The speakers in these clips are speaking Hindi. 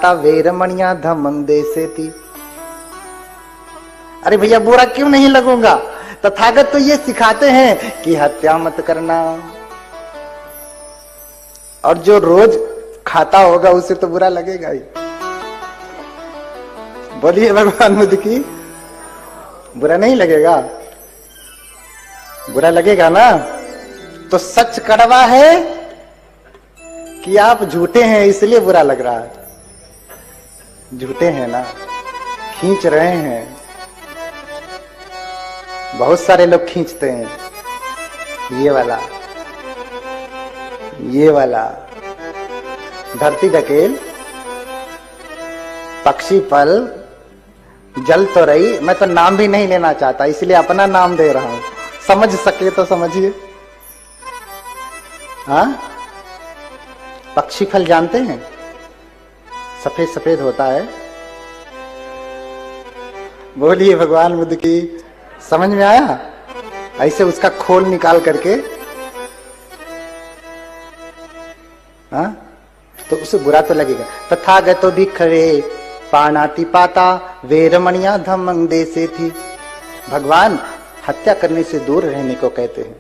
पाता वेरमणिया धम्मं देसेति। अरे भैया बुरा क्यों नहीं लगूंगा? तथागत तो ये सिखाते हैं कि हत्या मत करना, और जो रोज खाता होगा उसे तो बुरा लगेगा ही। बोलिए भगवान बुद्ध की, बुरा नहीं लगेगा? बुरा लगेगा ना? तो सच कड़वा है कि आप झूठे हैं इसलिए बुरा लग रहा है? झूठे हैं ना, खींच रहे हैं। बहुत सारे लोग खींचते हैं, ये वाला, ये वाला, धरती ढकेल, पक्षी पल, जल तो रही। मैं तो नाम भी नहीं लेना चाहता इसलिए अपना नाम दे रहा हूं, समझ सके तो समझिए। हाँ, पक्षी फल जानते हैं, सफेद सफेद होता है। बोलिए भगवान बुद्ध की, समझ में आया? ऐसे उसका खोल निकाल करके, हाँ, तो उसे बुरा तो लगेगा। तथागतो भिक्खवे पाणाति पाता वेरमणिया धम्मं देसेति। भगवान हत्या करने से दूर रहने को कहते हैं।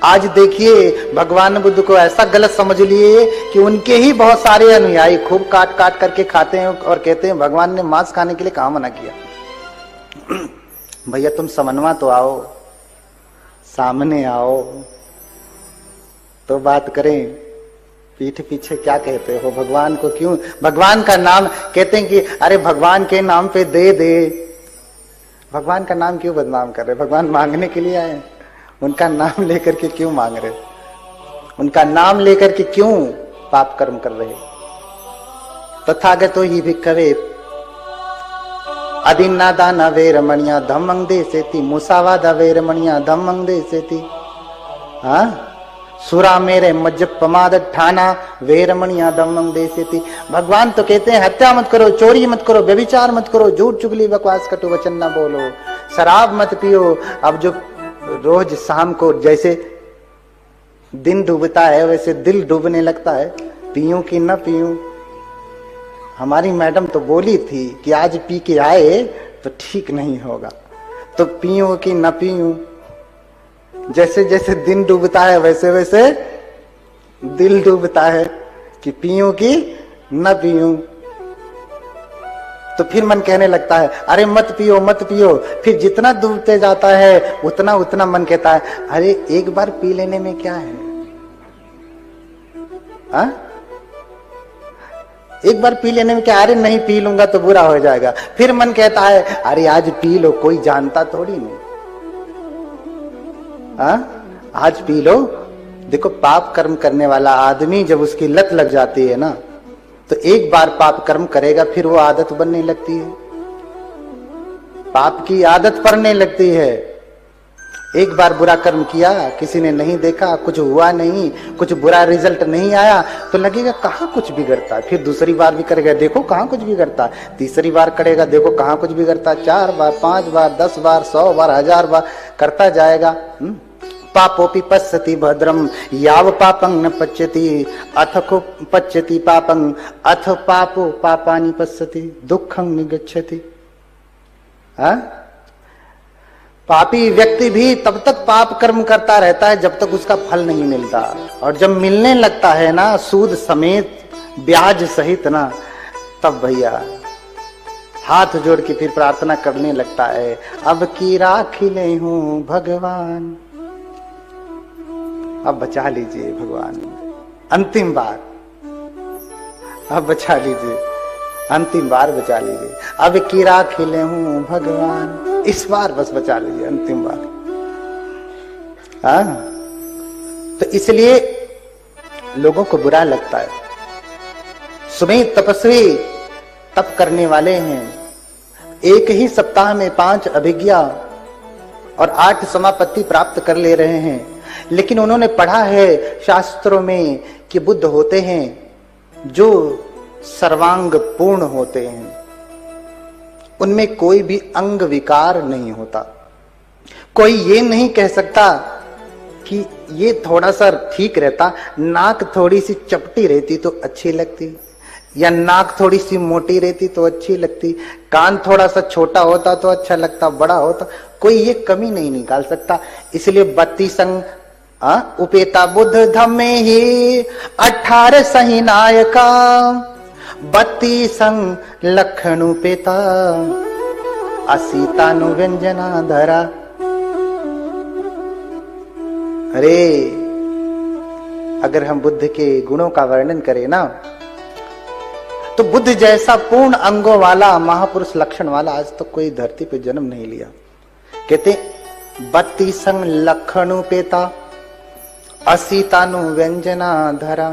आज देखिए भगवान बुद्ध को ऐसा गलत समझ लिए कि उनके ही बहुत सारे अनुयायी खूब काट काट करके खाते हैं और कहते हैं भगवान ने मांस खाने के लिए कहां मना किया। भैया तुम समन्वा तो आओ, सामने आओ तो बात करें। पीठ पीछे क्या कहते हो? भगवान को क्यों, भगवान का नाम कहते हैं कि अरे भगवान के नाम पे दे दे। भगवान का नाम क्यों बदनाम कर रहे? भगवान मांगने के लिए आए, उनका नाम लेकर के क्यों मांग रहे? उनका नाम लेकर के क्यों पाप कर्म कर रहे? तथागतो ही भिक्खवे अदिन्ना दाना वेरमणिया धम्मं देसेति। मुसावादा वेरमणिया धम्मं देसेति। हाँ, सुरा मेरे मज्ज पमाद ठाना वेरमणिया धम्मं देसेति। भगवान तो कहते हैं हत्या मत करो, चोरी मत करो, व्यभिचार मत करो, झूठ चुगली बकवास कटु वचन न बोलो, शराब मत पियो। अब जो रोज शाम को जैसे दिन डूबता है वैसे दिल डूबने लगता है, पीऊं कि न पीऊं। हमारी मैडम तो बोली थी कि आज पी के आए तो ठीक नहीं होगा, तो पीऊं कि न पीऊं। जैसे जैसे दिन डूबता है वैसे वैसे दिल डूबता है कि पीऊं कि न पीऊं। तो फिर मन कहने लगता है अरे मत पियो मत पियो। फिर जितना डूबते जाता है उतना उतना मन कहता है अरे एक बार पी लेने में क्या है? हा? एक बार पी लेने में क्या? अरे नहीं पी लूंगा तो बुरा हो जाएगा। फिर मन कहता है अरे आज पी लो, कोई जानता थोड़ी नहीं। हाँ, आज पी लो। देखो पाप कर्म करने वाला आदमी जब उसकी लत लग जाती है ना, तो एक बार पाप कर्म करेगा फिर वो आदत बनने लगती है, पाप की आदत पड़ने लगती है। एक बार बुरा कर्म किया, किसी ने नहीं देखा, कुछ हुआ नहीं, कुछ बुरा रिजल्ट नहीं आया, तो लगेगा कहाँ कुछ बिगड़ता है। फिर दूसरी बार भी करेगा, देखो कहाँ कुछ बिगड़ता है। तीसरी बार करेगा, देखो कहाँ कुछ बिगड़ता है। 4 बार, 5 बार, 10 बार, 100 बार, 1000 बार करता जाएगा। पापोपि पश्यति भद्रम याव पापं न पच्यति अथ को पच्यति पापं अथ पापो पापानि पश्यति दुखं निगच्छति। पापी व्यक्ति भी तब तक पाप कर्म करता रहता है जब तक उसका फल नहीं मिलता, और जब मिलने लगता है ना सूद समेत ब्याज सहित ना, तब भैया हाथ जोड़ के फिर प्रार्थना करने लगता है अब की राखी ले हूं भगवान, अब बचा लीजिए भगवान, अंतिम बार अब बचा लीजिए, अंतिम बार बचा लीजिए, अब की राखी ले हूं भगवान, इस बार बस बचा लीजिए, अंतिम बार। हाँ, तो इसलिए लोगों को बुरा लगता है। सुमेध तपस्वी तप करने वाले हैं, एक ही सप्ताह में 5 अभिज्ञा और 8 समापत्ति प्राप्त कर ले रहे हैं, लेकिन उन्होंने पढ़ा है शास्त्रों में कि बुद्ध होते हैं जो सर्वांग पूर्ण होते हैं, उनमें कोई भी अंग विकार नहीं होता। कोई ये नहीं कह सकता कि ये थोड़ा सा ठीक रहता, नाक थोड़ी सी चपटी रहती तो अच्छी लगती, या नाक थोड़ी सी मोटी रहती तो अच्छी लगती, कान थोड़ा सा छोटा होता तो अच्छा लगता, बड़ा होता, कोई ये कमी नहीं निकाल सकता। इसलिए 32 अंग उपेता बुद्ध धम्मे ही 18 सही नायका, 32 अंग लखन उपेता असीतानु व्यंजना धरा। अरे अगर हम बुद्ध के गुणों का वर्णन करें ना, तो बुद्ध जैसा पूर्ण अंगों वाला महापुरुष लक्षण वाला आज तक कोई धरती पे जन्म नहीं लिया। कहते 32 अंग लखनुपेता असीतानु व्यंजना धरा।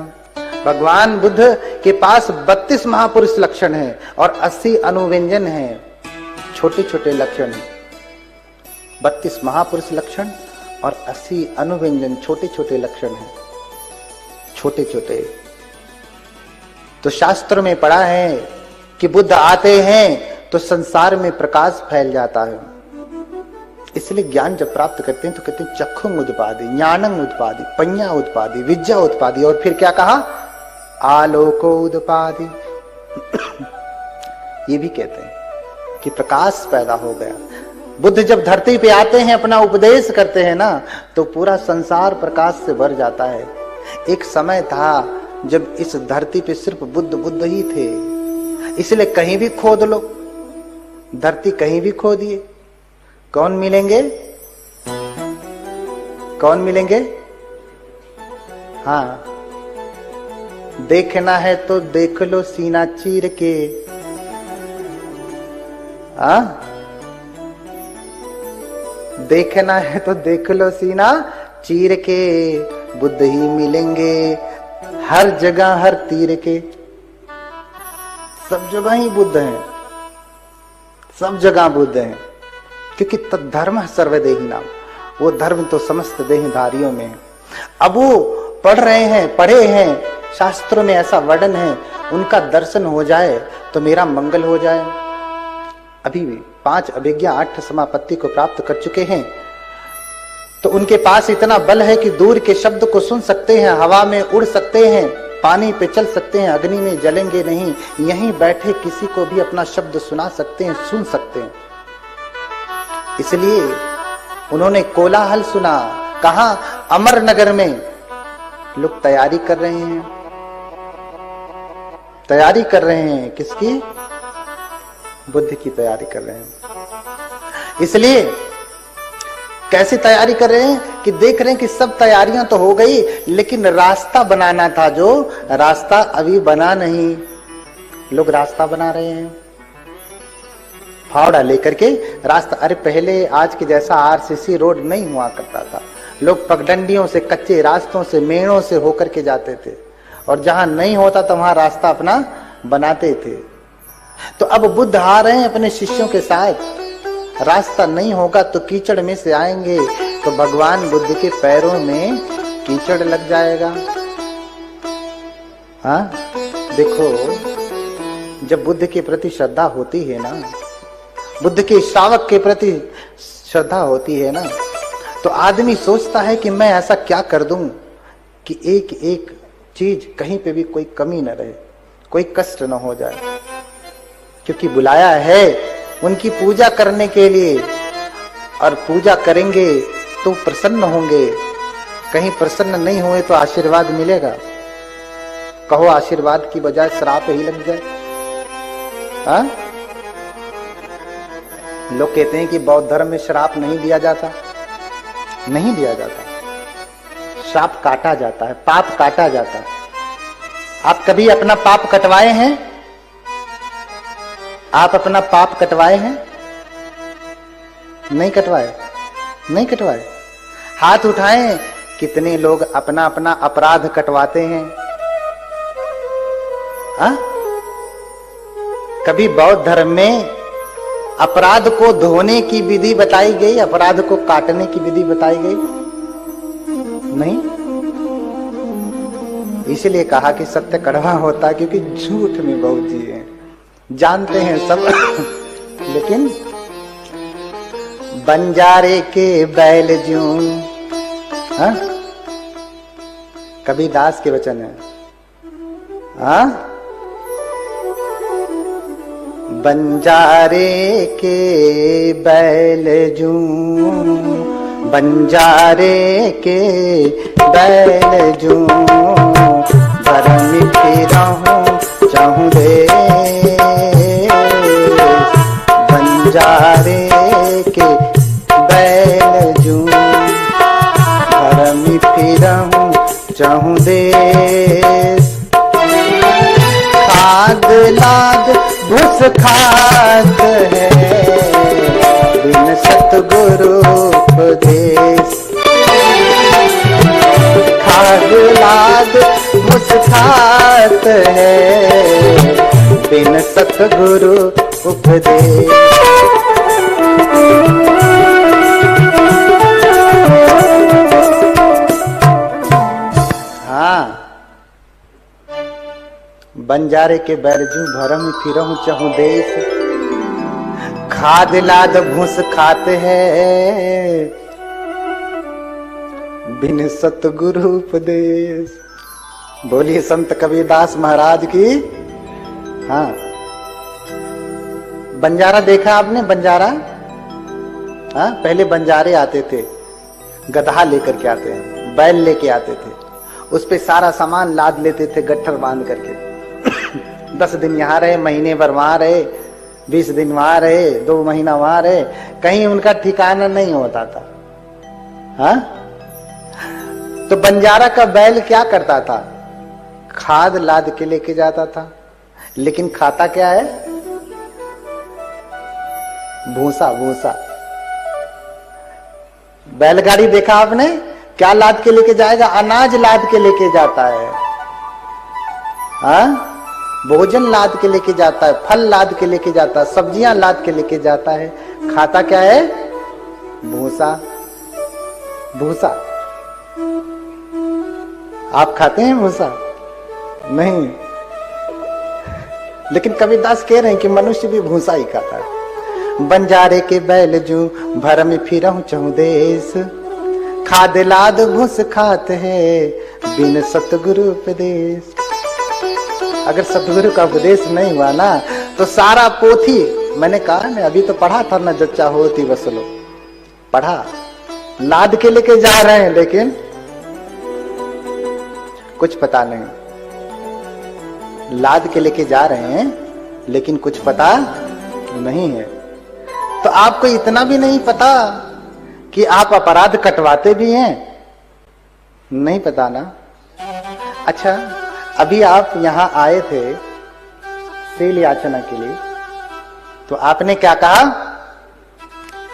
भगवान बुद्ध के पास 32 महापुरुष लक्षण है और 80 अनुव्यंजन है, छोटे छोटे लक्षण। 32 महापुरुष लक्षण और 80 अनुव्यंजन, छोटे छोटे लक्षण हैं, छोटे छोटे। तो शास्त्र में पढ़ा है कि बुद्ध आते हैं तो संसार में प्रकाश फैल जाता है। इसलिए ज्ञान जब प्राप्त करते हैं तो कहते हैं चक्षुंग उत्पादि, ज्ञानंग उत्पादि, पඤ्ञा उत्पादि, विद्या उत्पादि, और फिर क्या कहा, आलोको उत्पादि। ये भी कहते हैं कि प्रकाश पैदा हो गया। बुद्ध जब धरती पे आते हैं, अपना उपदेश करते हैं ना, तो पूरा संसार प्रकाश से भर जाता है। एक समय था जब इस धरती पे सिर्फ बुद्ध बुद्ध ही थे, इसलिए कहीं भी खोद लो, धरती कहीं भी खोदिए, कौन मिलेंगे, कौन मिलेंगे? हाँ, देखना है तो देख लो सीना चीर के। देखना है तो देख लो सीना चीर के, बुद्ध ही मिलेंगे हर जगह हर तीर के। सब जगह ही बुद्ध हैं, सब जगह बुद्ध हैं, क्योंकि तद्धर्म सर्वदेही नाम, वो धर्म तो समस्त देहधारियों में है। अब वो पढ़ रहे हैं, पढ़े हैं, शास्त्रों में ऐसा वर्णन है, उनका दर्शन हो जाए तो मेरा मंगल हो जाए। अभी भी 5 अभिज्ञा 8 समापत्ति को प्राप्त कर चुके हैं, तो उनके पास इतना बल है कि दूर के शब्द को सुन सकते हैं, हवा में उड़ सकते हैं, पानी पे चल सकते हैं, अग्नि में जलेंगे नहीं, यहीं बैठे किसी को भी अपना शब्द सुना सकते हैं, सुन सकते हैं। इसलिए उन्होंने कोलाहल सुना, कहां, अमरनगर में लोग तैयारी कर रहे हैं, तैयारी कर रहे हैं, किसकी? बुद्ध की तैयारी कर रहे हैं। इसलिए कैसे तैयारी कर रहे हैं कि देख रहे हैं कि सब तैयारियां तो हो गई, लेकिन रास्ता बनाना था, जो रास्ता अभी बना नहीं, लोग रास्ता बना रहे हैं फावड़ा लेकर के रास्ता। अरे पहले आज के जैसा आरसीसी रोड नहीं हुआ करता था, लोग पगडंडियों से, कच्चे रास्तों से, मेड़ों से होकर के जाते थे, और जहां नहीं होता तो वहां रास्ता अपना बनाते थे। तो अब बुद्ध आ रहे हैं अपने शिष्यों के साथ, रास्ता नहीं होगा तो कीचड़ में से आएंगे, तो भगवान बुद्ध के पैरों में कीचड़ लग जाएगा। हाँ देखो, जब बुद्ध के प्रति श्रद्धा होती है ना, बुद्ध के श्रावक के प्रति श्रद्धा होती है ना, तो आदमी सोचता है कि मैं ऐसा क्या कर दूं कि एक एक चीज कहीं पे भी कोई कमी न रहे, कोई कष्ट न हो जाए, क्योंकि बुलाया है उनकी पूजा करने के लिए, और पूजा करेंगे तो प्रसन्न होंगे, कहीं प्रसन्न नहीं हुए तो आशीर्वाद मिलेगा। कहो आशीर्वाद की बजाय श्राप ही लग जाए। हाँ, लोग कहते हैं कि बौद्ध धर्म में श्राप नहीं दिया जाता, नहीं दिया जाता, श्राप काटा जाता है, पाप काटा जाता है। आप कभी अपना पाप कटवाए हैं? आप अपना पाप कटवाए हैं? नहीं कटवाए, नहीं कटवाए। हाथ उठाएं, कितने लोग अपना अपना अपराध कटवाते हैं? हाँ, कभी बौद्ध धर्म में अपराध को धोने की विधि बताई गई, अपराध को काटने की विधि बताई गई? नहीं। इसलिए कहा कि सत्य कड़वा होता है, क्योंकि झूठ में बहुत जी हैं, जानते हैं सब लेकिन बंजारे के बैल ज्यों। हाँ, कबीर दास के वचन है। हाँ, बंजारे के बैल जू, बंजारे के बैल जू, भरम फिरहूं चाहूं दे, बंजारे के बैल जू, भरम फिरहूं चाहूं दे, खाद लाद घुस खात है, बिन सतगुरु उपदेश, खाद लाद घुस खात है, बिन सतगुरु उपदेश। हाँ, बंजारे के बैरजू भरम फिरहूं चहु देश, खाद लाद घूस खाते हैं, बिन सतगुरु उपदेश। बोलिए संत कबीरदास महाराज की। हाँ, बंजारा देखा आपने? बंजारा, हाँ, पहले बंजारे आते थे, गधा लेकर के आते हैं, बैल लेके आते थे, उस पे सारा सामान लाद लेते थे गट्ठर बांध करके। 10 दिन यहाँ रहे, महीने भर वहां रहे, 20 दिन वहां रहे, 2 महीना वहां रहे, कहीं उनका ठिकाना नहीं होता था। हाँ, तो बंजारा का बैल क्या करता था? खाद लाद के लेके जाता था, लेकिन खाता क्या है? भूसा, भूसा। बैलगाड़ी देखा आपने? क्या लाद के लेके जाएगा? अनाज लाद के लेके जाता है। हाँ, भोजन लाद के लेके जाता है, फल लाद के लेके जाता है, सब्जियां लाद के लेके जाता है। खाता क्या है? भूसा, भूसा। आप खाते हैं भूसा? नहीं, लेकिन कबीरदास कह रहे हैं कि मनुष्य भी भूसा ही खाता है। बंजारे के बैल जू भरम फिरहूं चहु देश, खाद लाद घुस खात है, बिन सतगुरु उपदेश। अगर सतगुरु का उपदेश नहीं हुआ ना, तो सारा पोथी, मैंने कहा ना, अभी तो पढ़ा था ना, जच्चा होती वसलो, पढ़ा, लाद के लेके जा रहे हैं, लेकिन कुछ पता नहीं। लाद के लेके जा रहे हैं, लेकिन कुछ पता नहीं है। तो आपको इतना भी नहीं पता कि आप अपराध कटवाते भी हैं? नहीं पता ना। अच्छा, अभी आप यहां आए थे सेल याचना के लिए, तो आपने क्या कहा?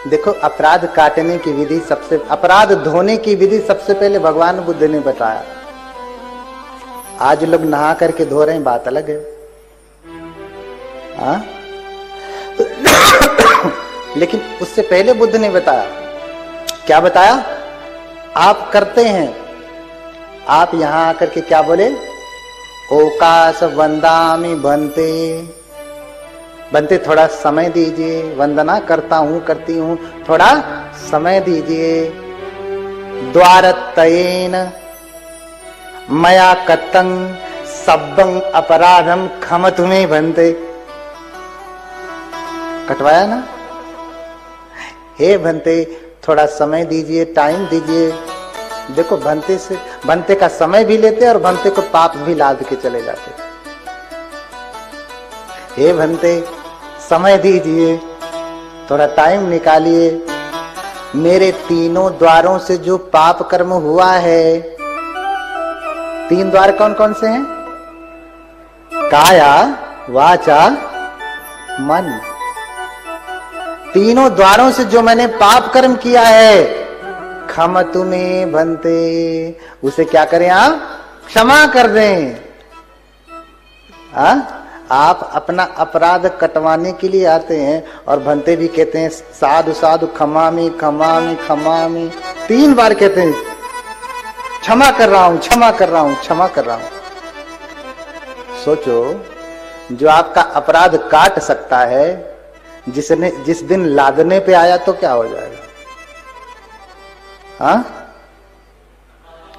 देखो, अपराध काटने की विधि सबसे, अपराध धोने की विधि सबसे पहले भगवान बुद्ध ने बताया। आज लोग नहा करके धो रहे हैं, बात अलग है। हाँ? लेकिन उससे पहले बुद्ध ने बताया। क्या बताया? आप करते हैं, आप यहां आकर के क्या बोले? ओकाश वंदामि बनते, बनते थोड़ा समय दीजिए, वंदना करता हूं, करती हूं, थोड़ा समय दीजिए। द्वारतयेन मया कत्तं सब्बं अपराधम खमतु मे भन्ते। कटवाया ना? हे भन्ते, थोड़ा समय दीजिए, टाइम दीजिए। देखो, भन्ते से, भन्ते का समय भी लेते और भन्ते को पाप भी लाद के चले जाते। हे भन्ते, समय दीजिए, थोड़ा टाइम निकालिए। मेरे तीनों द्वारों से जो पाप कर्म हुआ है, 3 द्वार कौन कौन से हैं? काया, वाचा, मन। तीनों द्वारों से जो मैंने पाप कर्म किया है, खमतु मे भन्ते, उसे क्या करें आप? क्षमा कर दें। आप अपना अपराध कटवाने के लिए आते हैं और भन्ते भी कहते हैं साधु साधु, खमामी खमामी खमामी, 3 बार कहते हैं क्षमा कर रहा हूं, क्षमा कर रहा हूं, क्षमा कर रहा हूं। सोचो, जो आपका अपराध काट सकता है, जिस दिन लादने पे आया तो क्या हो जाएगा? हाँ?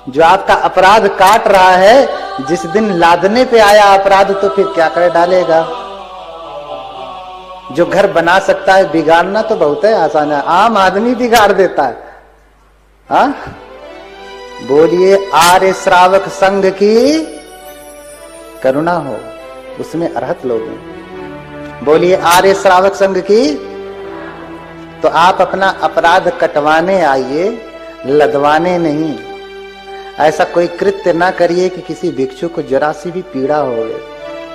जो आपका अपराध काट रहा है, जिस दिन लादने पे आया अपराध, तो फिर क्या कर डालेगा? जो घर बना सकता है, बिगाड़ना तो बहुत है आसान है, आम आदमी बिगाड़ देता है। हाँ, बोलिए आर्य श्रावक संघ की करुणा हो, उसमें अरहत लोग हैं। बोलिए आर्य श्रावक संघ की। तो आप अपना अपराध कटवाने आइए, लदवाने नहीं। ऐसा कोई कृत्य ना करिए कि किसी भिक्षु को जरा सी भी पीड़ा होवे,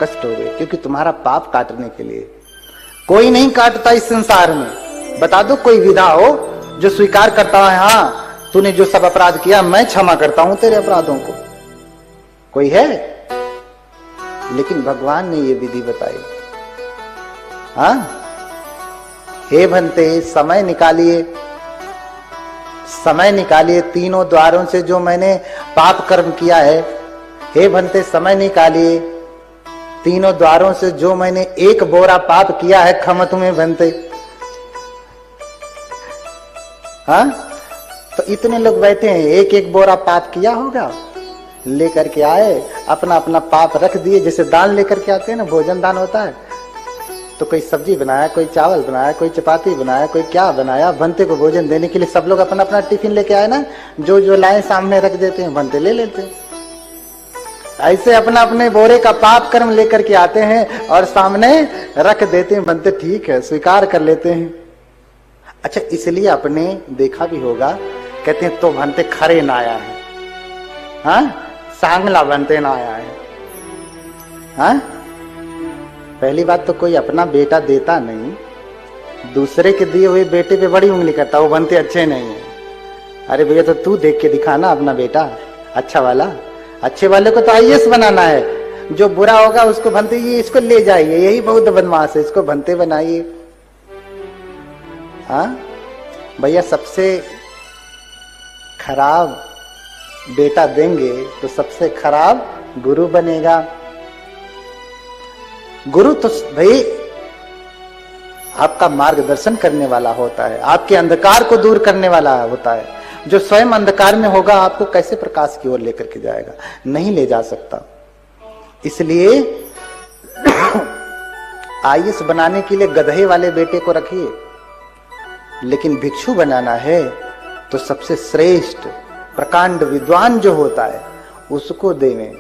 कष्ट होवे, क्योंकि तुम्हारा पाप काटने के लिए। कोई नहीं काटता इस संसार में। बता दो कोई विधा हो जो स्वीकार करता है, हाँ तूने जो सब अपराध किया मैं क्षमा करता हूं तेरे अपराधों को, कोई है? लेकिन भगवान ने ये विधि बताई। हाँ, हे भंते समय निकालिए, समय निकालिए, तीनों द्वारों से जो मैंने पाप कर्म किया है, हे भंते समय निकालिए, तीनों द्वारों से जो मैंने एक बोरा पाप किया है, क्षमा तुम्हें भंते। हाँ, तो इतने लोग बैठे हैं, एक एक बोरा पाप किया होगा, लेकर के आए, अपना अपना पाप रख दिए। जैसे दान लेकर के आते हैं ना, भोजन दान होता है, तो कोई सब्जी बनाया, कोई चावल बनाया, कोई चपाती बनाया, कोई क्या बनाया, भंते को भोजन देने के लिए सब लोग अपना अपना टिफिन लेके आए ना, जो जो लाए सामने रख देते हैं, भंते ले लेते हैं। ऐसे अपना अपने बोरे का पाप कर्म लेकर के आते हैं और सामने रख देते हैं, भंते ठीक है स्वीकार कर लेते हैं। अच्छा, इसलिए आपने देखा भी होगा, कहते हैं तो भंते खरे ना आया है, हाँ सांगला भंते ना आया है। हाँ, पहली बात तो कोई अपना बेटा देता नहीं, दूसरे के दिए हुए बेटे पे बड़ी उंगली करता, वो बनते अच्छे नहीं है। अरे भैया तो तू देख के दिखा ना अपना बेटा अच्छा वाला। अच्छे वाले को तो आईएएस बनाना है, जो बुरा होगा उसको भंते, ये इसको ले जाइए, यही बहुत बदमाश है, इसको भंते बनाइए। हाँ भैया, सबसे खराब बेटा देंगे तो सबसे खराब गुरु बनेगा। गुरु तो भाई आपका मार्गदर्शन करने वाला होता है, आपके अंधकार को दूर करने वाला होता है। जो स्वयं अंधकार में होगा आपको कैसे प्रकाश की ओर लेकर के जाएगा? नहीं ले जा सकता। इसलिए आईएएस बनाने के लिए गधे वाले बेटे को रखिए, लेकिन भिक्षु बनाना है तो सबसे श्रेष्ठ प्रकांड विद्वान जो होता है उसको देवें,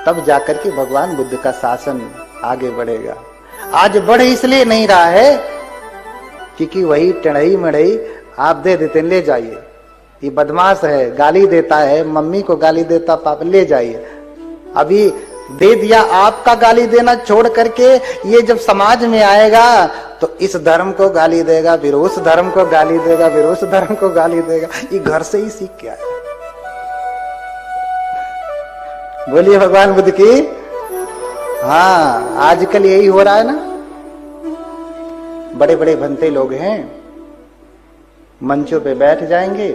तब जाकर के भगवान बुद्ध का शासन आगे बढ़ेगा। आज बढ़ इसलिए नहीं रहा है क्योंकि वही टेढ़ई मढ़ई आप दे देते, ले जाइए, ये बदमाश है, गाली देता है, मम्मी को गाली देता, पाप ले जाइए। अभी दे दिया, आपका गाली देना छोड़ करके ये जब समाज में आएगा तो इस धर्म को गाली देगा, फिर उस धर्म को गाली देगा, फिर उस धर्म को गाली देगा। ये घर से ही सीख के आया। बोलिए भगवान बुद्ध की। हाँ, आजकल यही हो रहा है ना, बड़े बड़े भंते लोग हैं, मंचों पे बैठ जाएंगे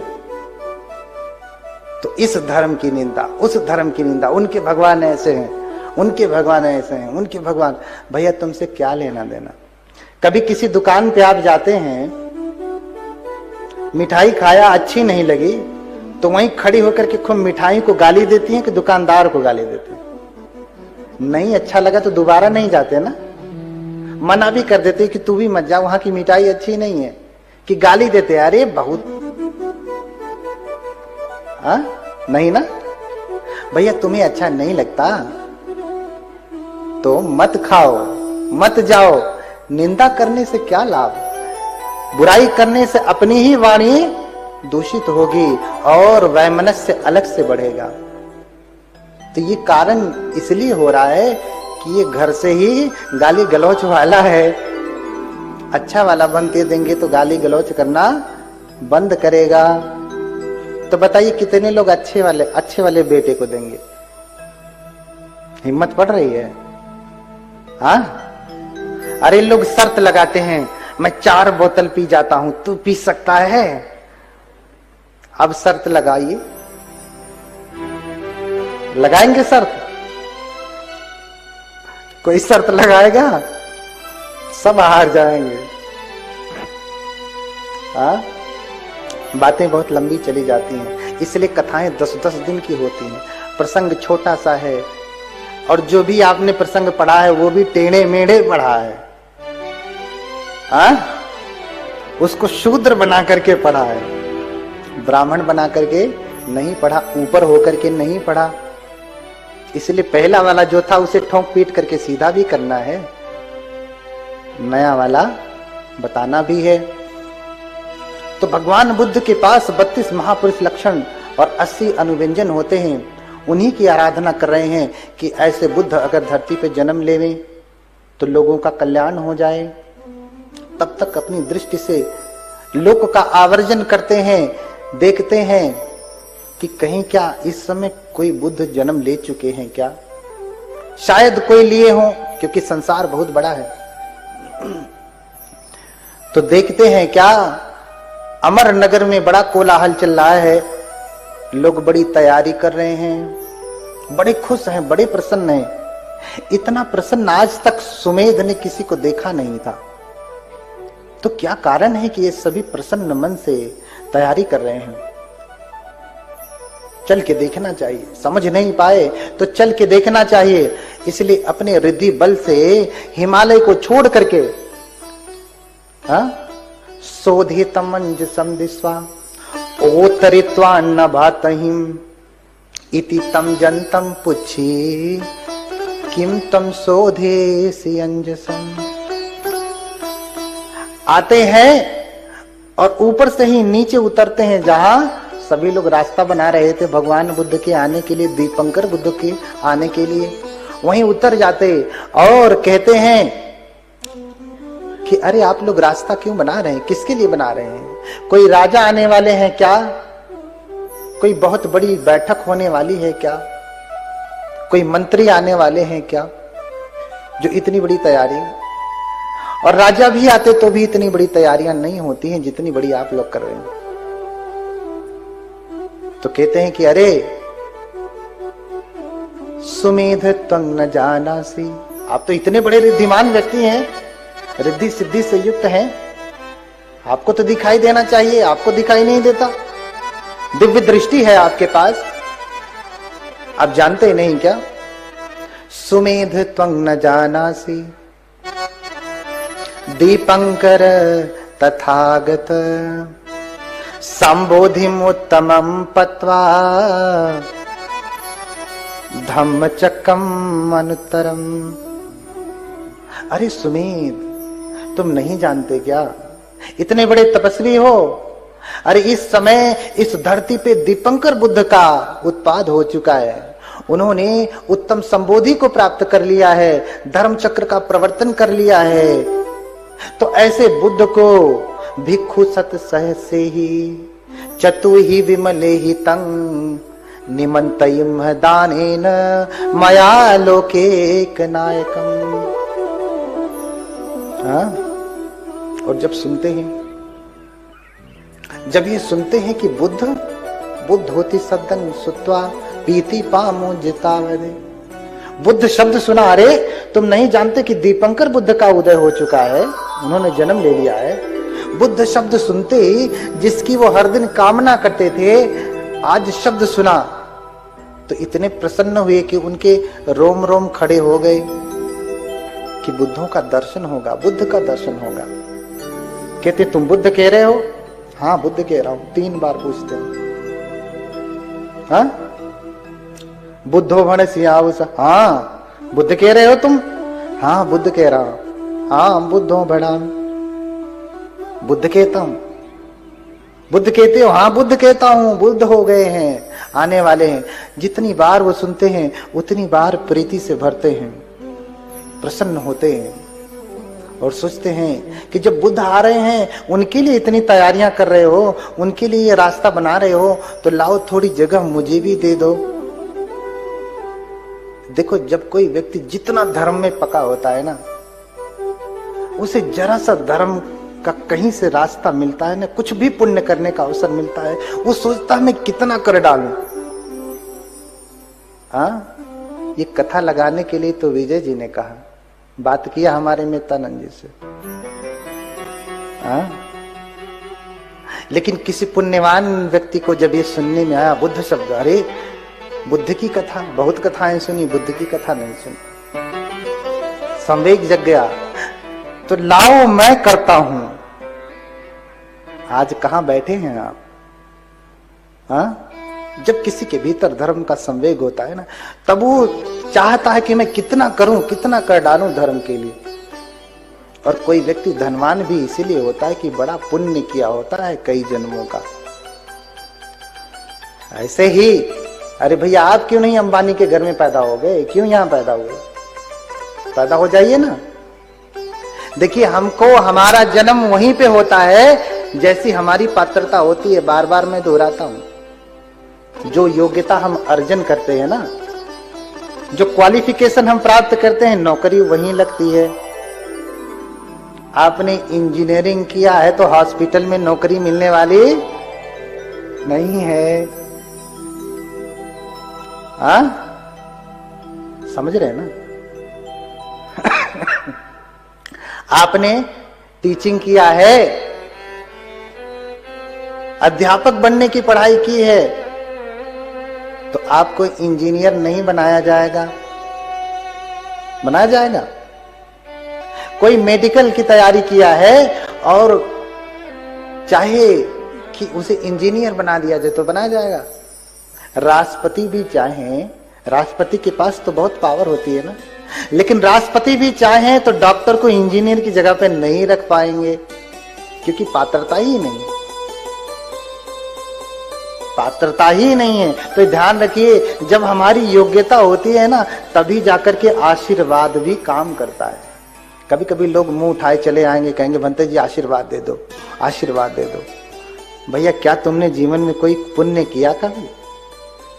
तो इस धर्म की निंदा, उस धर्म की निंदा, उनके भगवान ऐसे हैं, उनके भगवान ऐसे हैं, उनके भगवान। भैया तुमसे क्या लेना देना? कभी किसी दुकान पे आप जाते हैं, मिठाई खाया, अच्छी नहीं लगी तो वहीं खड़ी होकर के खूब मिठाई को गाली देती हैं कि दुकानदार को गाली देती हैं? नहीं अच्छा लगा तो दोबारा नहीं जाते ना, मना भी कर देते कि तू भी मत जा, वहां की मिठाई अच्छी नहीं है, कि गाली देते अरे बहुत। हाँ नहीं ना भैया, तुम्हें अच्छा नहीं लगता तो मत खाओ, मत जाओ। निंदा करने से क्या लाभ? बुराई करने से अपनी ही वाणी दूषित होगी और वैमनस्य अलग से बढ़ेगा। तो ये कारण इसलिए हो रहा है कि ये घर से ही गाली गलौच वाला है। अच्छा वाला बनते देंगे तो गाली गलौच करना बंद करेगा। तो बताइए कितने लोग अच्छे वाले बेटे को देंगे? हिम्मत पड़ रही है? हाँ, अरे लोग शर्त लगाते हैं, मैं 4 बोतल पी जाता हूं, तू पी सकता है? अब शर्त लगाइए, लगाएंगे शर्त? कोई शर्त लगाएगा? सब हार जाएंगे। हाँ, बातें बहुत लंबी चली जाती हैं, इसलिए कथाएं 10-10 दिन की होती हैं। प्रसंग छोटा सा है और जो भी आपने प्रसंग पढ़ा है वो भी टेढ़े मेढ़े पढ़ा है। उसको शूद्र बना करके पढ़ा है, ब्राह्मण बना करके नहीं पढ़ा, ऊपर होकर के नहीं पढ़ा। इसलिए पहला वाला जो था उसे ठोंक पीट करके सीधा भी करना है, नया वाला बताना भी है। तो भगवान बुद्ध के पास 32 महापुरुष लक्षण और 80 अनुव्यंजन होते हैं। उन्हीं की आराधना कर रहे हैं कि ऐसे बुद्ध अगर धरती पे जन्म लेवे तो लोगों का कल्याण हो जाए। तब तक अपनी दृष्टि से लोक का आवर्जन करते हैं, देखते हैं कि कहीं क्या इस समय कोई बुद्ध जन्म ले चुके हैं क्या, शायद कोई लिए हों, क्योंकि संसार बहुत बड़ा है। तो देखते हैं क्या अमर नगर में बड़ा कोलाहल चल रहा है, लोग बड़ी तैयारी कर रहे हैं, बड़े खुश हैं, बड़े प्रसन्न हैं। इतना प्रसन्न आज तक सुमेध ने किसी को देखा नहीं था। तो क्या कारण है कि ये सभी प्रसन्न मन से तैयारी कर रहे हैं? चल के देखना चाहिए। समझ नहीं पाए तो चल के देखना चाहिए। इसलिए अपने रिद्धि बल से हिमालय को छोड़ करके शोधितम अंजसम दिस्वा ओतरित्वा न भातहिम इति तम जनतम पुच्छी किम तम शोधेसि अंजसम। आते हैं और ऊपर से ही नीचे उतरते हैं। जहां सभी लोग रास्ता बना रहे थे भगवान बुद्ध के आने के लिए, दीपंकर बुद्ध के आने के लिए, वहीं उतर जाते और कहते हैं कि अरे आप लोग रास्ता क्यों बना रहे हैं, किसके लिए बना रहे हैं? कोई राजा आने वाले हैं क्या? कोई बहुत बड़ी बैठक होने वाली है क्या? कोई मंत्री आने वाले हैं क्या? जो इतनी बड़ी तैयारी, और राजा भी आते तो भी इतनी बड़ी तैयारियां नहीं होती हैं जितनी बड़ी आप लोग कर रहे हैं। तो कहते हैं कि अरे सुमेध त्वं न जानासि, आप तो इतने बड़े रिद्धिमान व्यक्ति हैं, रिद्धि सिद्धि से युक्त हैं, आपको तो दिखाई देना चाहिए, आपको दिखाई नहीं देता। दिव्य दृष्टि है आपके पास, आप जानते नहीं क्या? सुमेध त्वं न जानासि दीपंकर तथागत संबोधिम उत्तमं पत्वा धम्मचक्रम अनुत्तरम। अरे सुमेध, तुम नहीं जानते क्या? इतने बड़े तपस्वी हो। अरे इस समय इस धरती पे दीपंकर बुद्ध का उत्पाद हो चुका है। उन्होंने उत्तम संबोधि को प्राप्त कर लिया है, धर्म चक्र का प्रवर्तन कर लिया है। तो ऐसे बुद्ध को भिक्षु सत सहसे ही चतु ही विमले ही तंग निमंतयिम दानेन मया लोकेक नायकम। और जब सुनते हैं, जब ये सुनते हैं कि बुद्ध होती सदन सुत्वा पीति पामो जितावदे, बुद्ध शब्द सुना। अरे तुम नहीं जानते कि दीपंकर बुद्ध का उदय हो चुका है, उन्होंने जन्म ले लिया है। बुद्ध शब्द सुनते ही जिसकी वो हर दिन कामना करते थे, आज शब्द सुना तो इतने प्रसन्न हुए कि उनके रोम रोम खड़े हो गए कि बुद्धों का दर्शन होगा, बुद्ध का दर्शन होगा। कहते तुम बुद्ध कह रहे हो? हाँ बुद्ध कह रहा हूं। 3 बार पूछते हैं। हाँ बुद्धो भण सियावस, हाँ बुद्ध कह रहे हो तुम? हाँ बुद्ध कह रहा हूं। हाँ बुद्धो भणा, बुद्ध कहता हूं। बुद्ध कहते हो? हाँ बुद्ध कहता हूं। बुद्ध हो गए हैं, आने वाले हैं। जितनी बार वो सुनते हैं उतनी बार प्रीति से भरते हैं, प्रसन्न होते हैं और सोचते हैं कि जब बुद्ध आ रहे हैं, उनके लिए इतनी तैयारियां कर रहे हो, उनके लिए ये रास्ता बना रहे हो, तो लाओ थोड़ी जगह मुझे भी दे दो। देखो जब कोई व्यक्ति जितना धर्म में पका होता है ना, उसे जरा सा धर्म का कहीं से रास्ता मिलता है ना, कुछ भी पुण्य करने का अवसर मिलता है, वो सोचता है मैं कितना कर डालूं। हाँ ये कथा लगाने के लिए तो विजय जी ने कहा, बात किया हमारे मितानंद जी से। हाँ लेकिन किसी पुण्यवान व्यक्ति को जब ये सुनने में आया बुद्ध शब्द, अरे बुद्ध की कथा, बहुत कथाएं सुनी, बुद्ध की कथा नहीं सुनी, संवेग जग गया। तो लाओ मैं करता हूं। आज कहां बैठे हैं आप? हाँ, जब किसी के भीतर धर्म का संवेग होता है ना, तब वो चाहता है कि मैं कितना करूं, कितना कर डालूं धर्म के लिए। और कोई व्यक्ति धनवान भी इसीलिए होता है कि बड़ा पुण्य किया होता है कई जन्मों का। ऐसे ही, अरे भैया आप क्यों नहीं अंबानी के घर में पैदा हो गए? क्यों यहां पैदा हुए? पैदा हो जाइए ना। देखिए, हमको हमारा जन्म वहीं पे होता है जैसी हमारी पात्रता होती है। बार बार मैं दोहराता हूं, जो योग्यता हम अर्जन करते हैं ना, जो क्वालिफिकेशन हम प्राप्त करते हैं, नौकरी वहीं लगती है। आपने इंजीनियरिंग किया है तो हॉस्पिटल में नौकरी मिलने वाली नहीं है। हाँ, समझ रहे हैं ना? आपने टीचिंग किया है, अध्यापक बनने की पढ़ाई की है, तो आपको इंजीनियर नहीं बनाया जाएगा। बनाया जाएगा? कोई मेडिकल की तैयारी किया है और चाहे कि उसे इंजीनियर बना दिया जाए तो बनाया जाएगा। राष्ट्रपति भी चाहे, राष्ट्रपति के पास तो बहुत पावर होती है ना, लेकिन राष्ट्रपति भी चाहे तो डॉक्टर को इंजीनियर की जगह पे नहीं रख पाएंगे, क्योंकि पात्रता ही नहीं, पात्रता ही नहीं है। तो ध्यान रखिए, जब हमारी योग्यता होती है ना, तभी जाकर के आशीर्वाद भी काम करता है। कभी कभी लोग मुंह उठाए चले आएंगे, कहेंगे भंते जी आशीर्वाद दे दो, आशीर्वाद दे दो। भैया, क्या तुमने जीवन में कोई पुण्य किया कभी?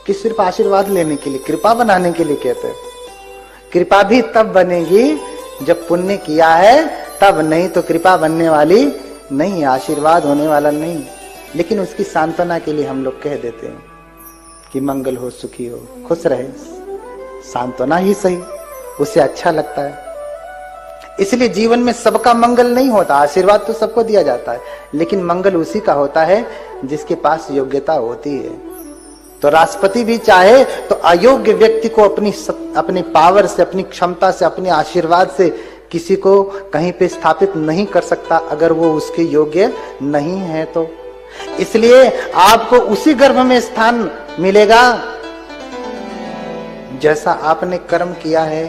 कि सिर्फ आशीर्वाद लेने के लिए, कृपा बनाने के लिए कहते हैं? कृपा भी तब बनेगी जब पुण्य किया है तब, नहीं तो कृपा बनने वाली नहीं, आशीर्वाद होने वाला नहीं। लेकिन उसकी सांत्वना के लिए हम लोग कह देते हैं कि मंगल हो, सुखी हो, खुश रहे। सांत्वना ही सही, उससे अच्छा लगता है। इसलिए जीवन में सबका मंगल नहीं होता। आशीर्वाद तो सबको दिया जाता है, लेकिन मंगल उसी का होता है जिसके पास योग्यता होती है। तो राष्ट्रपति भी चाहे तो अयोग्य व्यक्ति को अपनी पावर से, अपनी क्षमता से, अपने आशीर्वाद से किसी को कहीं पे स्थापित नहीं कर सकता, अगर वो उसके योग्य नहीं है तो। इसलिए आपको उसी गर्भ में स्थान मिलेगा जैसा आपने कर्म किया है।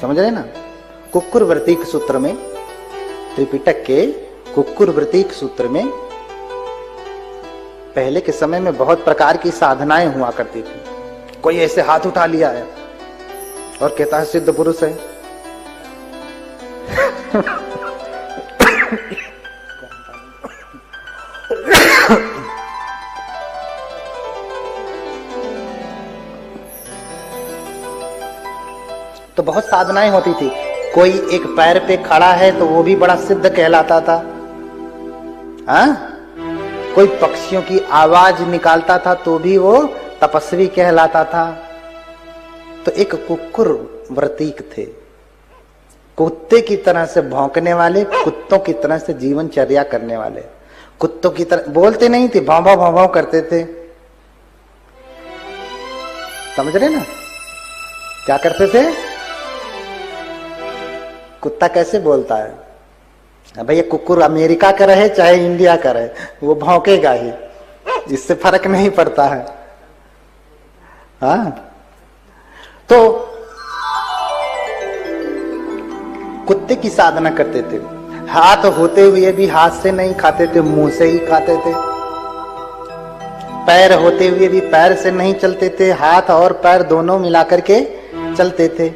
समझ रहे ना? कुक्कुरवृत्तिक सूत्र में, त्रिपिटक के कुक्कुरवृत्तिक सूत्र में, पहले के समय में बहुत प्रकार की साधनाएं हुआ करती थी। कोई ऐसे हाथ उठा लिया है और कहता है सिद्ध पुरुष है। तो बहुत साधनाएं होती थी। कोई एक पैर पे खड़ा है तो वो भी बड़ा सिद्ध कहलाता था। हाँ? कोई पक्षियों की आवाज निकालता था तो भी वो तपस्वी कहलाता था। तो एक कुक्कुर वृत्तिक थे, कुत्ते की तरह से भौंकने वाले, कुत्तों की तरह से जीवन चर्या करने वाले। कुत्तों की तरह बोलते नहीं थे, भाव भाव भाव करते थे। समझ रहे ना? क्या करते थे? कुत्ता कैसे बोलता है? भैया, कुकुर अमेरिका का रहे चाहे इंडिया का रहे, वो भौंकेगा ही, इससे फर्क नहीं पड़ता है। हाँ, तो कुत्ते की साधना करते थे। हाथ होते हुए भी हाथ से नहीं खाते थे, मुंह से ही खाते थे। पैर होते हुए भी पैर से नहीं चलते थे, हाथ और पैर दोनों मिलाकर के चलते थे।